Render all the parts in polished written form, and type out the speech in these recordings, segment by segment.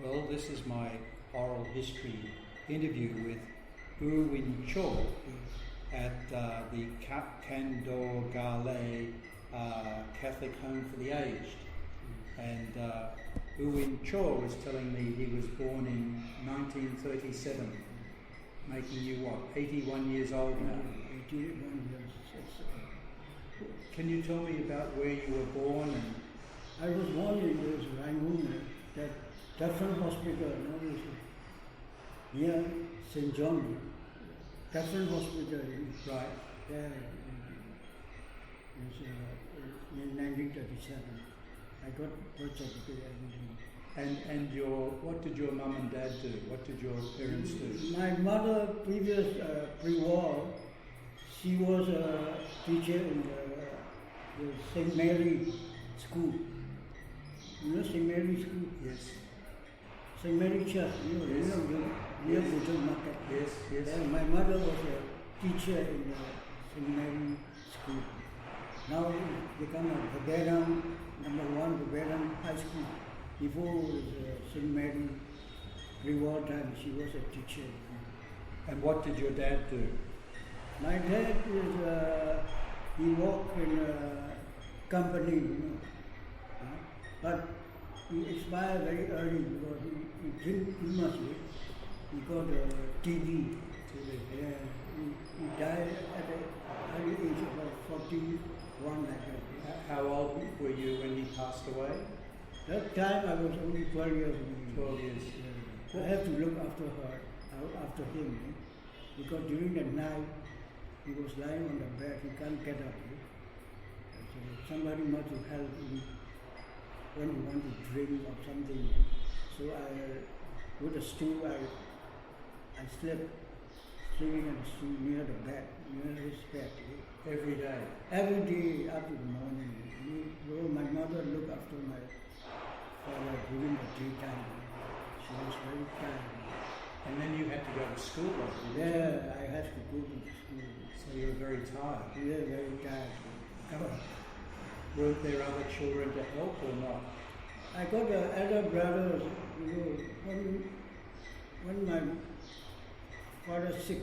Well, this is my oral history interview with Kyaw at the Kandawgalay Catholic Home for the Aged. And Kyaw was telling me he was born in 1937, making you what, 81 years old now? 81 years. Can you tell me about where you were born? And I was born in Yangon, that Different Hospital, near St. John. Different Hospital, right. There in 1937. I got birth certificate, everything. And what did your mum and dad do? What did your parents do? My mother, previous pre-war, she was a teacher in the St. Mary School. You know St. Mary School? Yes. St. Mary Church, Yes. Near Butcher Market. Yes, yes. And my mother was a teacher in the St. Mary School. Now become a Baberam, #1 Baberam High School. Before it was St. Mary pre-war time, she was a teacher. And what did your dad do? My dad is, he worked in a company, but he expired very early because he drank too much. He got TB. He died at an early age of about 41 like that. How old were you when he passed away? That time I was only 12 years old. 12 years. I have to look after him, because during the night he was lying on the bed, he can't get up. So somebody must help him when he wants to drink or something. So with a stool, I slept sleeping on the stool near the bed, near his bed. Every day? Every day up to the morning. My mother looked after my father during the daytime. She was very tired. And then you had to go to school, didn't you? Yeah, I had to go to school. So you were very tired. Yeah, very tired. Weren't there other children to help or not? I got an elder brother. When my father sick,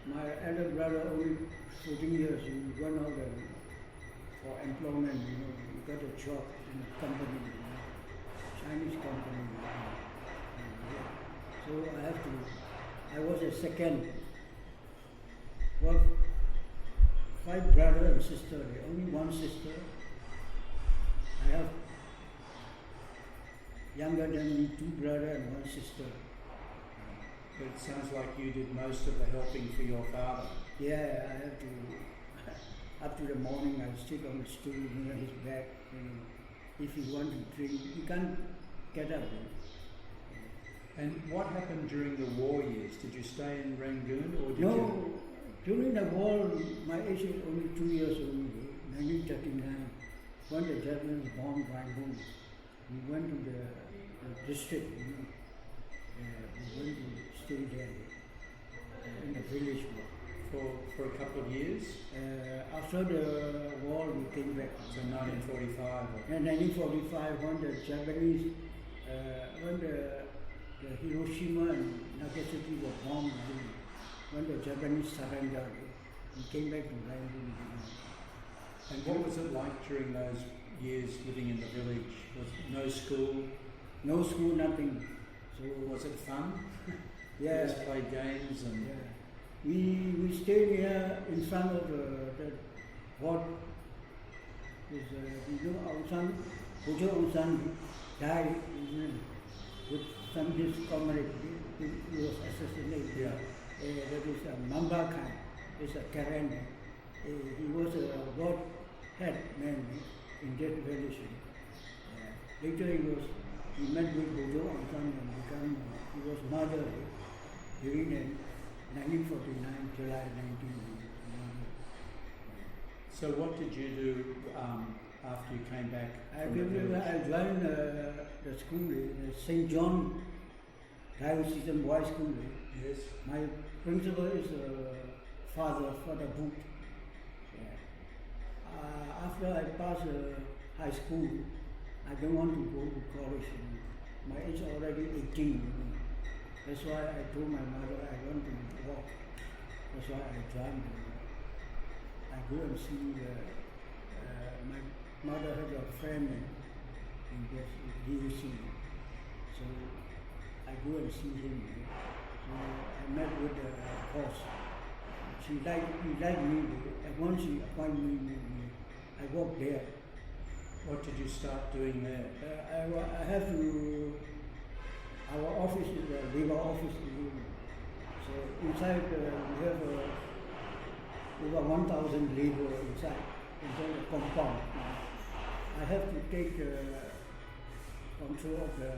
my elder brother only 14 years, he went out for employment. He got a job in a company, Chinese company. So I was a second. Well, 5 brothers and sisters, only one sister. I have younger than me, 2 brothers and 1 sister. But it sounds like you did most of the helping for your father. Yeah, I have to, up to the morning I sit on the stool near his bed. If he wants to drink, he can't get up. And what happened during the war years? Did you stay in Rangoon or did No, you? during the war, my age is only 2 years old, 1939, when the Japanese bombed Yangon. We went to the district, we went to stay there in the village. For a couple of years? After the war, we came back. So 1945? In 1945, when the Japanese, when the Hiroshima and Nagasaki were bombed, when the Japanese surrendered, we came back to Yangon. And what was it like during those years living in the village? Was no school? No school, nothing. So was it fun? Yeah. You just played games and... Yeah. We stayed here in front of the what is Aung San, Aung San died with some his comrade. He was assassinated. Yeah. That is Mamba Khan. It's a Karen. He was a God head man in that village. Later he met with Aung San and become, he was murdered during 1949, July 1949. So what did you do after you came back? I joined the school, St. John Diocese Boys School. Yes. My principal is Father Booth. After I passed high school, I don't want to go to college. my age already 18. That's why I told my mother I want to walk. That's why I joined. I go and see my mother had a friend in this DUC. So I go and see him. So I met with the boss. He liked me, and once she appointed me, I worked there. What did you start doing there? I have to, our office is a labor office. So inside we have over 1,000 labor inside the compound. I have to take control of the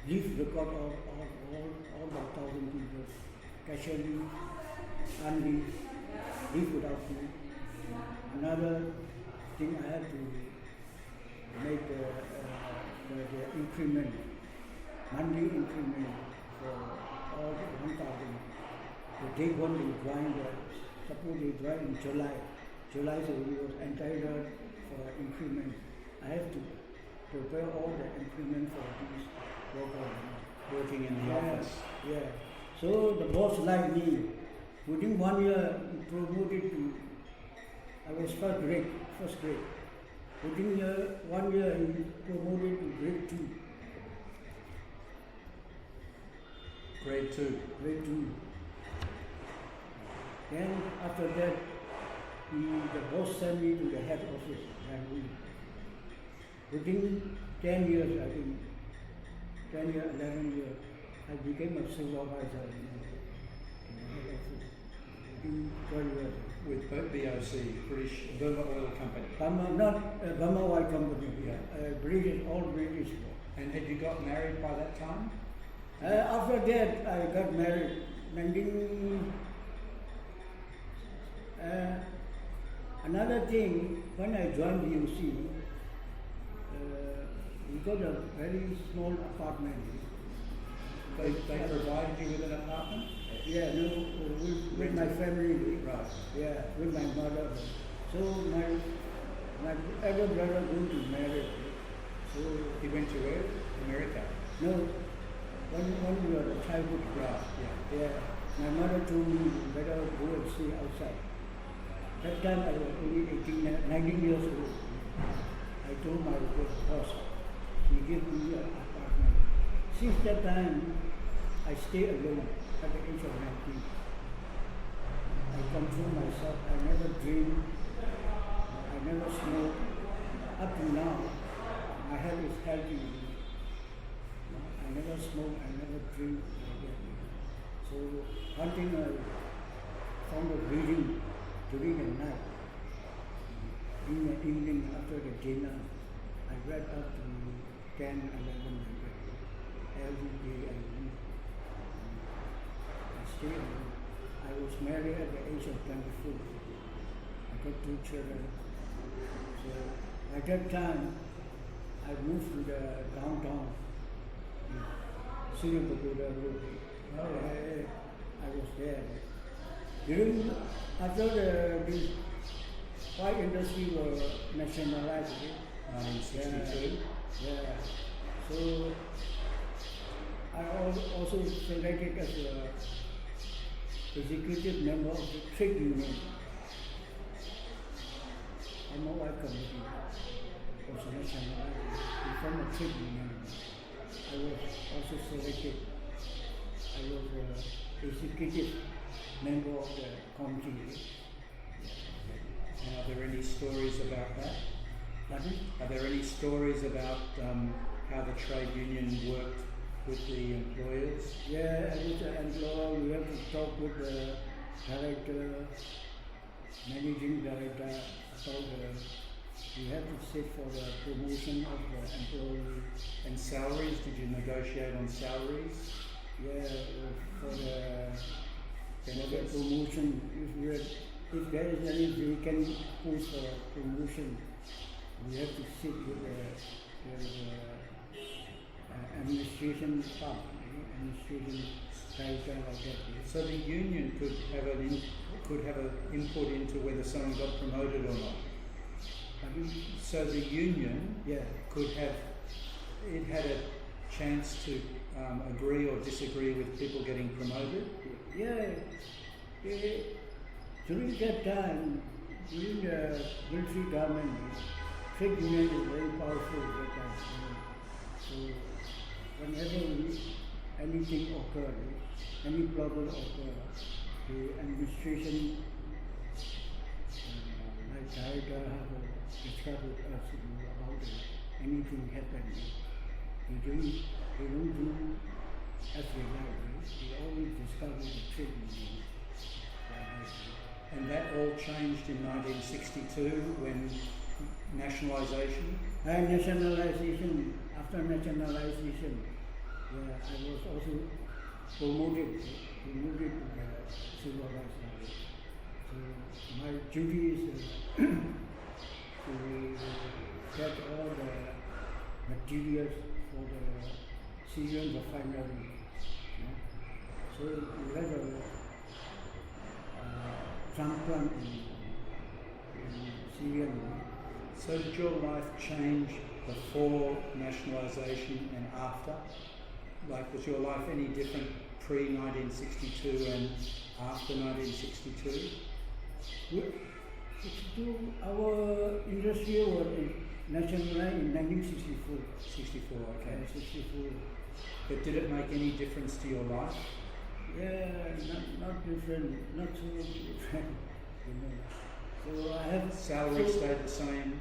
leave record of all the 1,000 people, cashier leave, unleave, leave without leave. Another thing I have to make the increment, monthly increment for all the 1,000. The day one they join, suppose they join in July. July so we was entitled for increment. I have to prepare all the increment for these workers. Working in the office? Yeah. So the boss liked me. Within 1 year, he promoted to, I was first grade. Within 1 year, he promoted to grade 2. Grade 2? Grade 2. Then after that, the boss sent me to the head office. Within 10 years, I think, 10 years, 11 years, I became a supervisor in the head office. Within 12 years. With BOC, British Burma Oil Company? Not Burma Oil Company, British, all British. And had you got married by that time? After that, I got married. Another thing, when I joined DUC, we got a very small apartment. They provided you with an apartment? Yeah, no, with my family. Right. Yeah, with my mother. So my elder brother going to marry. So he went to where? America? No, when we were a childhood. Right, yeah. My mother told me better go and see outside. That time I was only 19 years old. I told my boss, he gave me an apartment. Since that time, I stay alone at the age of 19. I control myself, I never drink, I never smoke. Up to now, my health is healthy. I never smoke, I never drink. So one thing I found of reading during the night, in the evening after the dinner, I read up to 10, 11 every day I read. I stay alone. I was married at the age of 24. I got 2 children. So at that time, I moved to the downtown, Sri Pagoda Road. I was there. After the oil industry was nationalized, 1962. Yeah. So I also selected as a executive member of the trade union. I'm a white committee was nationalized. We formed a trade union. I was also selected. I was an executive member of the committee. And are there any stories about that? Pardon? Are there any stories about how the trade union worked with the employers? Yeah, with the employer, we have to talk with the director, managing director, we have to sit for the promotion of the employee. And salaries, did you negotiate on salaries? Yeah, for the Benefits? promotion, if there is any vacant post for promotion, we have to sit with the administration staff, administration director like that. So the union could have an input into whether someone got promoted or not. So the union Yeah. could have, it had a chance to agree or disagree with people getting promoted? Yeah, during that time, during the military government, trade union is very powerful at that time. So whenever anything occurred, any problem occurred, the administration, like director, have a discuss with us about it. Anything happened. They don't do as they like. They always discuss with the trade union. And that all changed in 1962 when nationalisation? Nationalization, after nationalization, I was also promoted to the civil rights service. So my duty is to get all the materials for the Syrian refinery. So we had a transplant in Syrian. So did your life change before nationalisation and after? Like, was your life any different pre-1962 and after 1962? Our industry was nationalized in 1964. 64, okay. 64. But did it make any difference to your life? Yeah, not different, not so different. So I have salary stayed the same.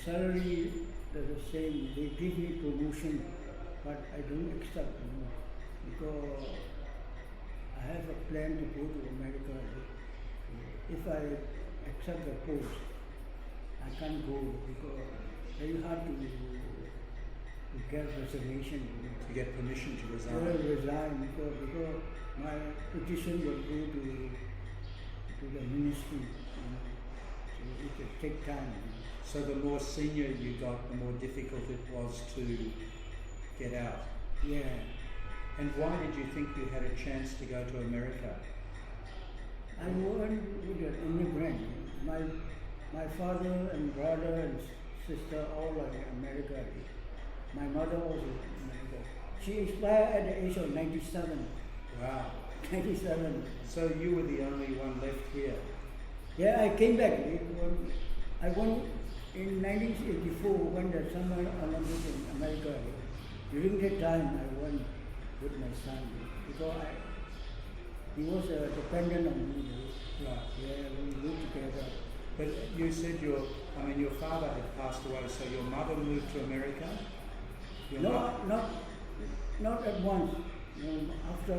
Salary the same. They give me promotion, but I don't accept, because I have a plan to go to America. If I accept the post, I can't go because very hard to get resignation. To get permission to resign. I will resign because my petition will go to the ministry. So it will take time. So the more senior you got, the more difficult it was to get out. Yeah. And why did you think you had a chance to go to America? I went with an immigrant. My father and brother and sister all are in America. My mother also in America. She expired at the age of 97. Wow. 97. So you were the only one left here? Yeah, I came back. I went in 1984 when the Summer Olympics in America. During that time, I went with my son because he was a dependent on me. Right. Yeah, we lived together. But you said your father had passed away, so your mother moved to America? Not at once. After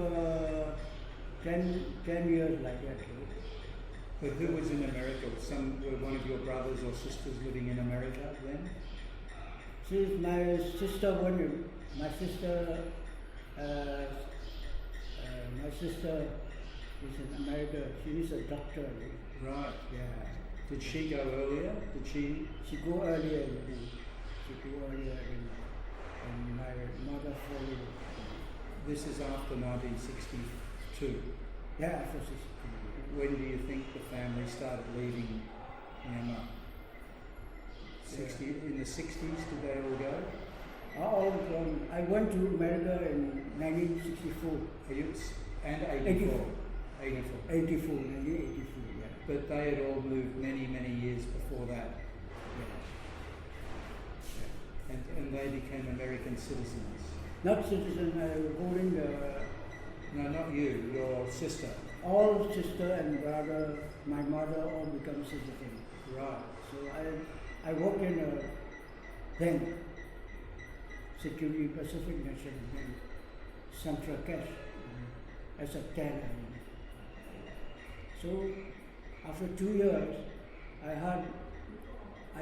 10 years like that. But who was in America? Were one of your brothers or sisters living in America then? My sister is in America. She is a doctor. Right. Yeah. Did she go earlier? She go earlier. And my mother followed. This is after 1962. Yeah, after 62. When do you think the family started leaving Myanmar? In the 60s, did they all go? I went to America in 1964. And 84? 1984, yeah. But they had all moved many, many years before that. Yeah. And they became American citizens? Not citizens, I was born No, not you, your sister. All sister and brother, my mother all become citizens. Right. So I work in a bank, Security Pacific National Bank, Central Cash, as a teller. So after 2 years, I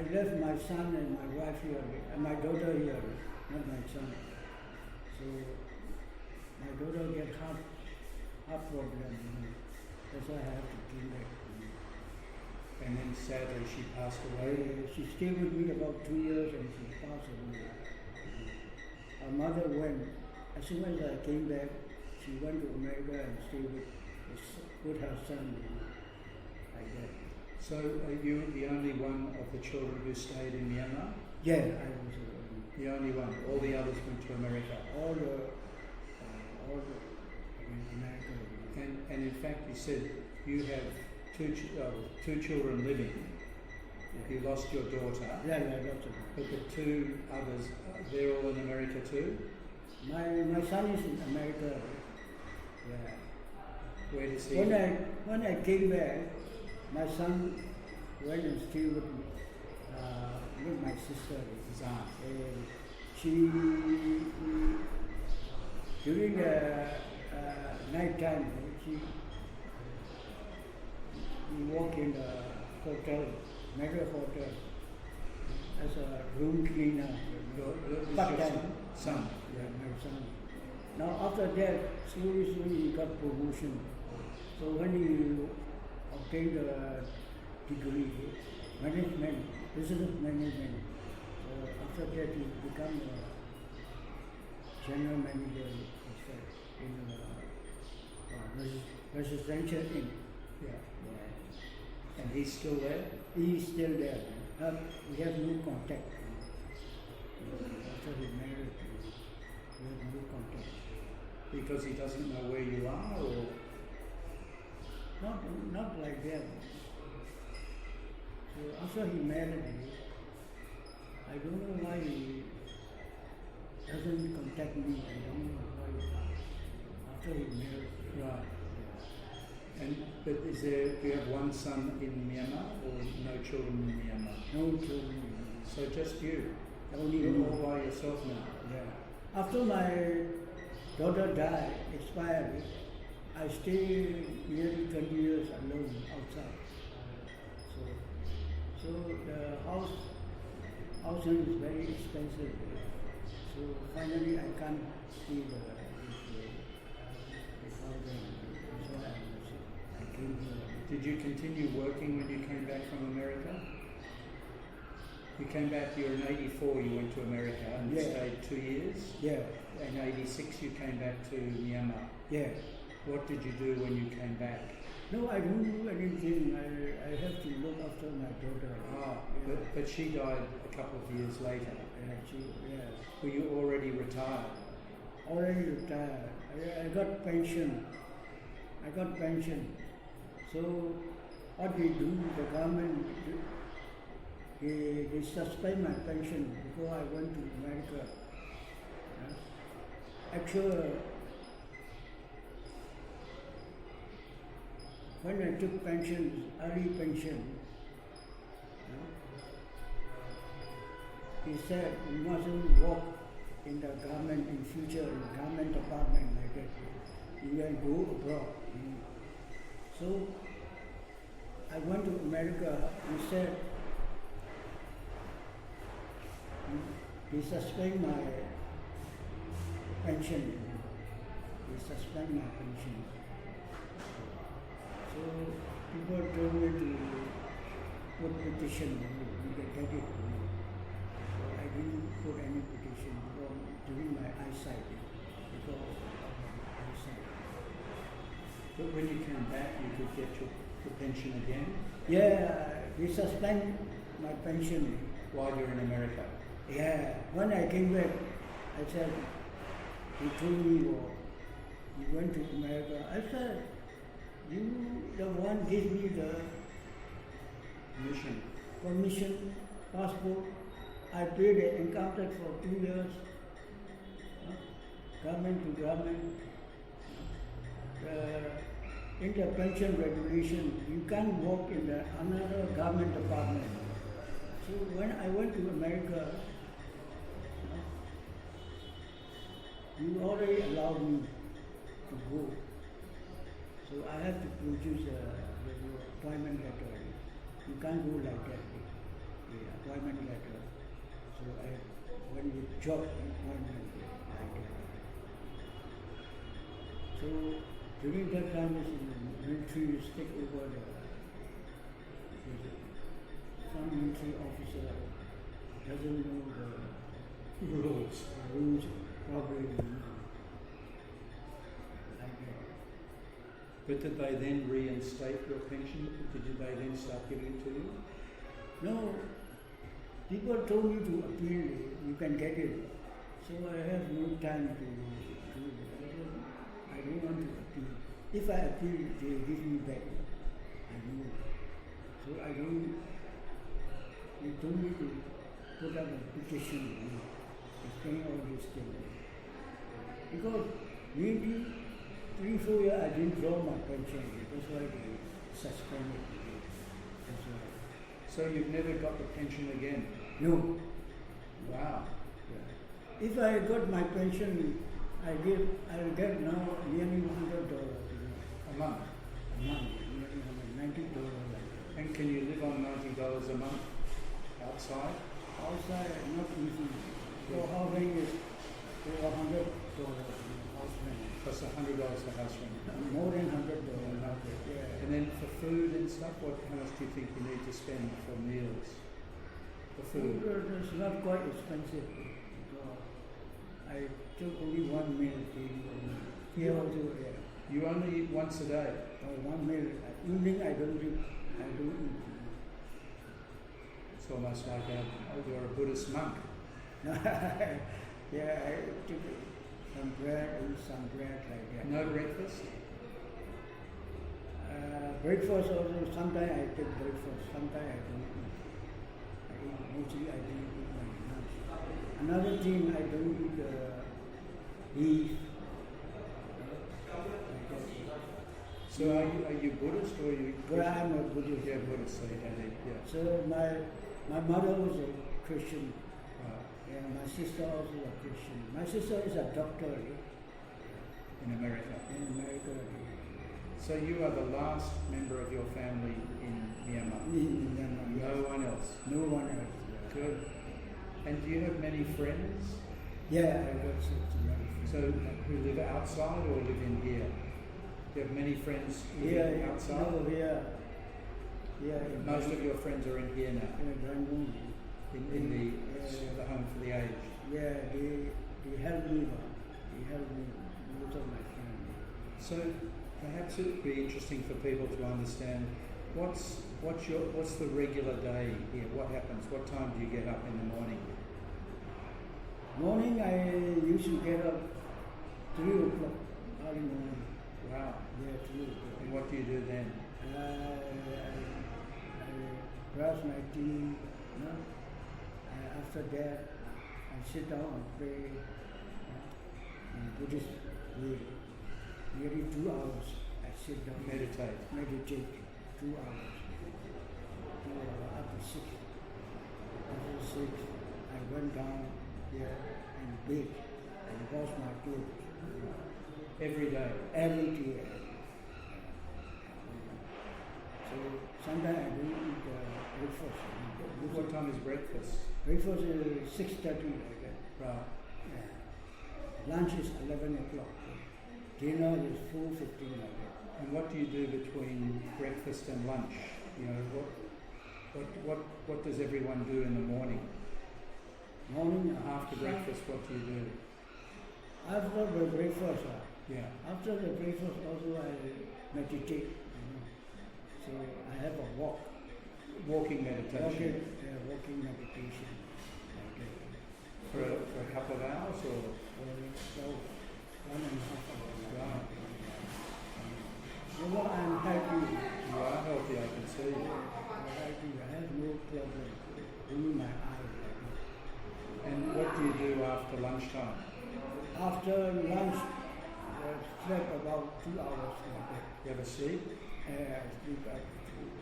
left my son and my wife here, and my daughter here, not my son. So my daughter get heart problem. That's why I have to came back. And then sadly she passed away. She stayed with me about 2 years and she passed away. Her mother went. As soon as I came back, she went to America and stayed with her son. Like that. So are you the only one of the children who stayed in Myanmar? Yeah, I was the only one. All the others went to to America. All the in America. And in fact, you said you have two children living. You lost your daughter. Yeah, that's it. But the two others, they're all in America too? My son is in America. Yeah. Where does he? When I came back, my son went and stayed with my sister. His aunt. During the night time, we work in the hotel, mega hotel, as a room cleaner. Part-time. Son? Yeah, my son. Now after that, slowly he got promotion. So when he obtained a degree, management, business management, after that he became a general manager in residential inn. Yeah. Yeah. And he's still there? He is still there. We have no contact. After he married, we have no contact. Because he doesn't know where you are, or? Not like that. So after he married me, I don't know why he doesn't contact me. I don't know why. After he married. Right. But do you have one son in Myanmar or no children in Myanmar? No children. So just you? Only You're me. all by yourself now? Yeah. After my daughter died, expired, I stayed nearly 20 years alone outside. So the house rent is very expensive. So finally I can't pay the house rent. That's why I came here. Did you continue working when you came back from America? You came back, you were in 84, you went to America and Yeah. stayed 2 years? Yeah. In 86 you came back to Myanmar. Yeah. What did you do when you came back? No, I don't do anything. I have to look after my daughter. Yeah. But she died a couple of years later. Yeah. Were you already retired? Already retired. I got pension. So what they do, the government, they suspend my pension before I went to America. Actually, when I took pension, early pension, he said you mustn't work in the government in future, in the government department like that. You can go abroad. So I went to America. He said they suspend my pension. So people told me to put petition, you can get it. So I didn't put any petition during my eyesight, because of my eyesight. But when you came back, you could get your pension again? Yeah, they suspend my pension. While you're in America? Yeah, when I came back, I said, he told me, well, you went to America. I said, you the one gave me the permission, passport. I paid the income tax for 2 years, government to government. In the pension regulation, you can't work in another government department. So when I went to America, you already allowed me to go. So I have to produce your appointment letter. You can't go like that, the appointment letter. So when you job appointment like that. So during that time, the military take over some military officer doesn't know the rules probably like that. But did they then reinstate your pension? Did they then start giving it to you? No, people told me to appeal, you can get it. So I have no time to do it. I don't want to appeal. If I appeal, they give me back. I know. So I don't. They told me to put up a petition, explain all these things. Because maybe 3-4 years I didn't draw my pension. That's why they suspended me. That's why. So you've never got the pension again? No. Wow. Yeah. If I got my pension, I'll get now nearly $100 A month? a month, nearly $90 like that. And can you live on $90 a month outside? Outside, not easy. For house rent is over $100 house rent. Plus $100 for house rent. More than $100 house rent, yeah. And then for food and stuff, how much do you think you need to spend for meals? For food? It's not quite expensive. Because I took only one meal daily. Here also, yeah. You only eat once a day? One meal. Evening I don't eat. It's almost like you're a Buddhist monk. Yeah, I took some bread, eat some bread like that. No breakfast? Breakfast also, sometimes I take breakfast, sometimes I don't eat. Mostly I don't eat my lunch. Another thing, I don't eat beef. So are you Buddhist or are you Christian? Well, I'm a Buddhist. Yeah, Buddhist, so you don't eat, yeah. So my mother was a Christian. Right. Yeah, my sister also a Christian. My sister is a doctor In America? in America. So you are the last member of your family in Myanmar? In Yangon, yes. No one else? No one else. Yeah. Good. And do you have many friends? Yeah, I got many friends. So who live outside or live in here? Do you have many friends living outside? No, here. Yeah. Most of your friends are in here now? In Yangon. In the home for the aged? Yeah, they help me. They help me, most of my family. So perhaps it would be interesting for people to understand what's the regular day here? What happens? What time do you get up in the morning? Morning, I used to get up 3 o'clock early morning. Wow. Yeah, 3 o'clock. And what do you do then? I brush my teeth. After that, I sit down and pray in Buddhist way. Nearly 2 hours I sit down. Meditate. Meditate 2 hours. 2 hours after 6. After 6, I went down there and bathe and wash my clothes. Every day? Every day. So sometimes I don't eat breakfast. What time is breakfast? Breakfast is 6:30 like that. Right. Yeah. Lunch is 11 o'clock. Dinner is 4:15 like that. And what do you do between breakfast and lunch? You know, what does everyone do in the morning? Morning After breakfast, what do you do? After the breakfast, Yeah. after the breakfast also I meditate. So I have a walk. Walking meditation? Walking meditation. Like that. For a couple of hours or? So 1.5 hours. Right. Well, I'm happy. You are healthy, I can see. I'm happy. I have no problem. Only my eyes. And what do you do after lunchtime? After lunch, I slept about 2 hours like that. You have a seat I sleep at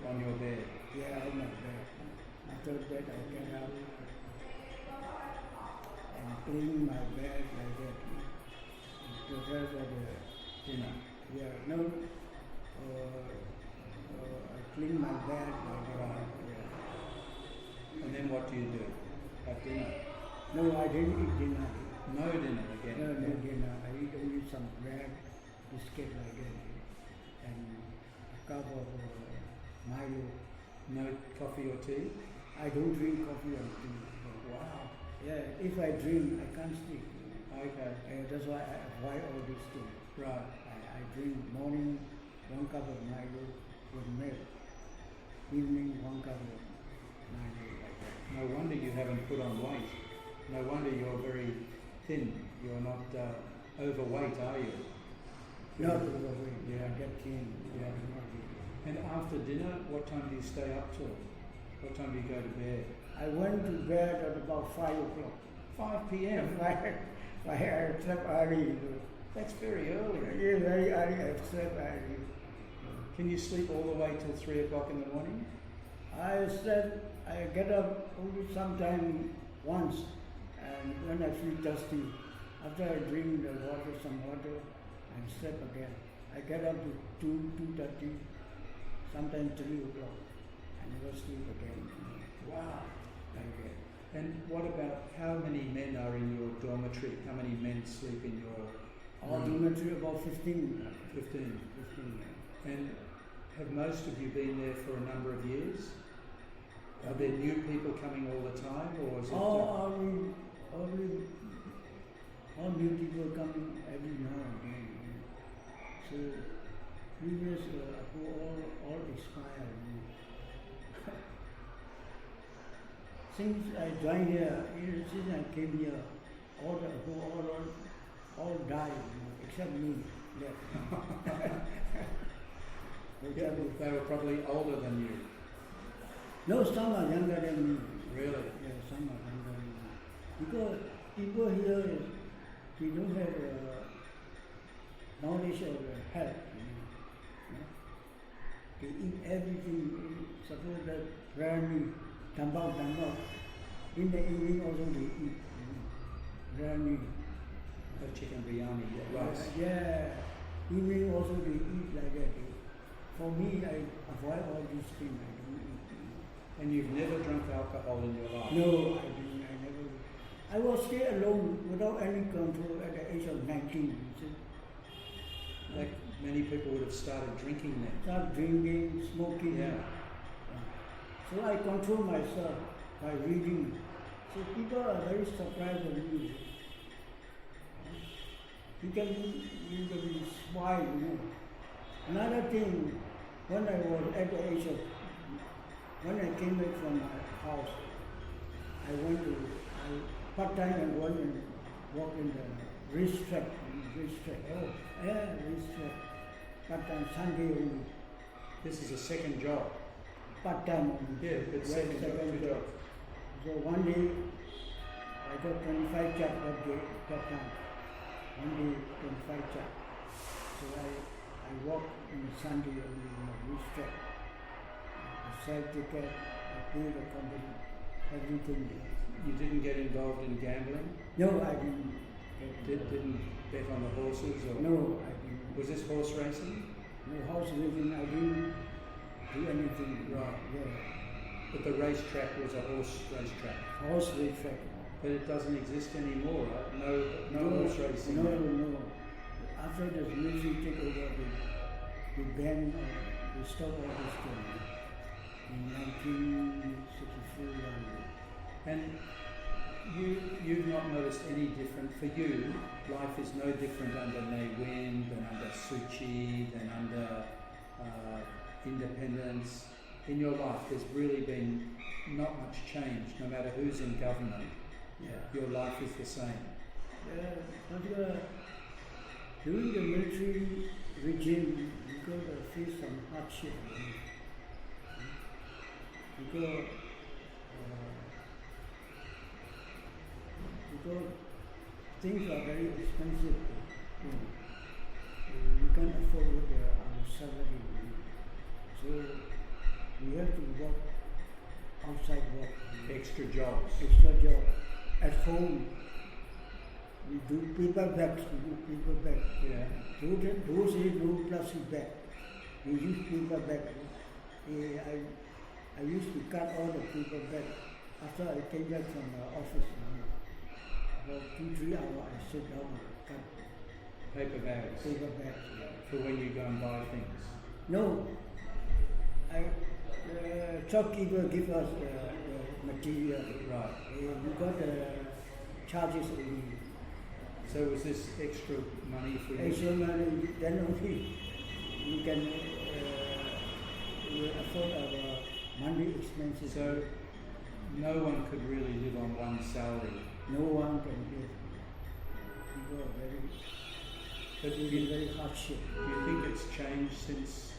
on your bed? yeah, on my bed. After that, I get up and clean my bed like that. And prepare for the Dinner. yeah, no, I clean my bed like that. Yeah. And then what do you do at dinner? No, I didn't eat dinner. No dinner again? No dinner. I eat only some bread, biscuit like that, and a cup of Milo. No coffee or tea? I don't drink coffee or tea. Wow. Yeah, if I drink, I can't sleep. Okay. That's why I avoid all these things. Right. I drink morning 1 cup of Milo with milk. Evening 1 cup of Milo like that. No wonder you haven't put on weight. No wonder you're very thin. You're not overweight, are you? Not overweight. Yeah. Get thin. Yeah. And after dinner, what time do you stay up till? What time do you go to bed? I went to bed at about 5 o'clock. 5 p.m. I slept early. That's very early. Yeah, very early. I slept early. Can you sleep all the way till 3 o'clock in the morning? I get up only sometime once, and when I feel thirsty, after I drink some water, and sleep again. I get up to 2:30, sometimes 3 o'clock, and never sleep again. Wow. Like that. And what about how many men are in your dormitory? How many men sleep in your Our dormitory about 15. 15. 15. And have most of you been there for a number of years? Are there new people coming all the time, or is it? All new people coming every now and then. So previous who all expired. Since I joined here, since I came here, all died, except me. Yeah, they were probably older than you. No, some are younger than me. Really? Yeah, some are younger than me. Because people here, they don't have knowledge of health. They eat everything. Suppose that rarely, tambak. In the evening also they eat. Rarely. Chicken biryani, rice. Yeah. Evening also they eat like that. For me, I avoid all these things. I don't eat. And you've never drunk alcohol in your life? No, I didn't. I never. I was stay alone without any control at the age of 19. Like many people would have started drinking then. Start drinking, smoking. Yeah. So I control myself by reading. So people are very surprised of me. You can be spoiled, Another thing, when I was at the age of, when I came back from my house, I part-time and went and walked in the racetrack. Oh. Yeah, racetrack. Part-time, Sunday only. This is a second job. Part-time only. Yeah, it's second job. So one day, I got 25 chap that time. One day, 25 chap. So I walked on Sunday only in the racetrack. I sell ticket, I paid the company, everything. You didn't get involved in gambling? No, I didn't. Didn't bet on the horses? Or No, I didn't. Was this horse racing? No horse racing, I didn't do anything. Right. Yeah. But the racetrack was a horse racetrack? Horse racetrack. But it doesn't exist anymore, right? No horse racing? No. After the military took over, they banned, they stopped all this thing in 1964. And you've not noticed any different. For you, life is no different under Ne Win than under Suchi, than under independence. In your life, there's really been not much change, no matter who's in government. Yeah. Your life is the same. But during the military regime, because I faced some hardship. Because things are very expensive. We can't afford our salary. So we have to work outside work. Extra jobs. At home, we do paper bags. Yeah. Those days, no plastic bag. We use paper bag. I used to cut all the paper bag after I came back from the office. About 2-3 hours, I sit down and cut Paper bags. paper bags. For when you go and buy things. No, shopkeeper give us the material. Right. We got the charges only. So was this extra money for you? Extra money, then only we can afford our monthly expenses. So no one could really live on one salary. No one can give. were very, But do in you, very hardship. do you think it's changed since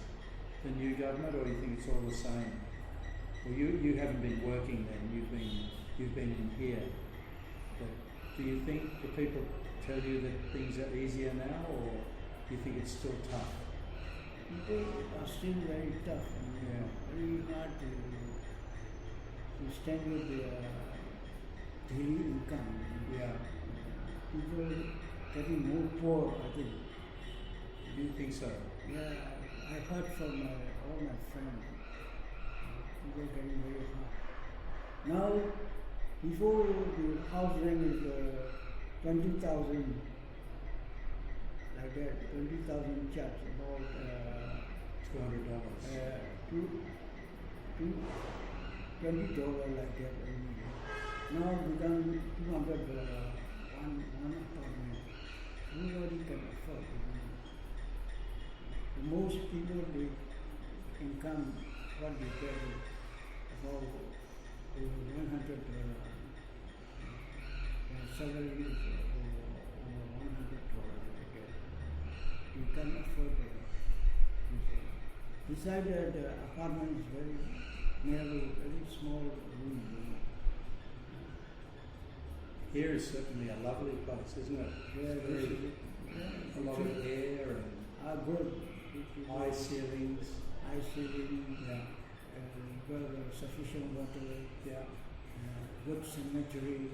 the new government, or do you think it's all the same? Well, you haven't been working then. You've been in here. But do you think the people tell you that things are easier now, or do you think it's still tough? People are still very tough and very hard to stand with their daily income. Yeah. People getting more poor, I think. Do you think so? Yeah, I heard from all my friends. People getting very hard. Now, before the house rent is 20,000, like that, 20,000 charge, about $200. $20 like that every year. Now become 200 one apartment. Nobody can afford it. Most people, they income, what they get is about 100 salary is over $100 they get. You can't afford it. Besides that, the apartment is very narrow, very small room. Here is certainly a lovely place, isn't it? Yeah, A lot of air and good. high ceilings. High ceiling, Yeah. Sufficient water, Yeah. good cemetery.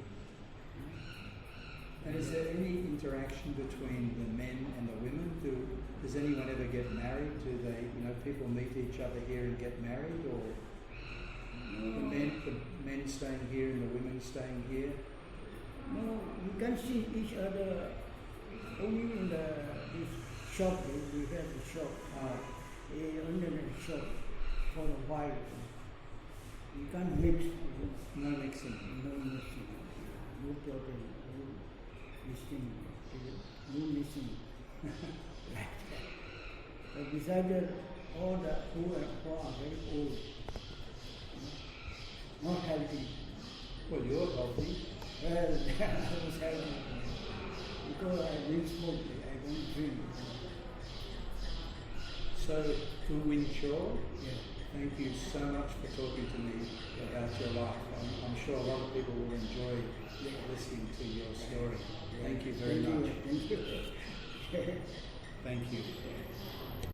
And is there any interaction between the men and the women? Does anyone ever get married? Do they, people meet each other here and get married, or the men staying here and the women staying here? No, you can see each other only in this shop. We have a shop, only in a shop for a while. You can't mix. No mixing. No mixing. No problem. No mixing. No mixing. But besides that, all the who are very old, not healthy. Well, you're healthy. Well, I was healthy because I didn't smoke. I don't drink. So, Win Kyaw, Yeah. thank you so much for talking to me about your life. I'm sure a lot of people will enjoy listening to your story. Thank you very much. Thank you. Thank you.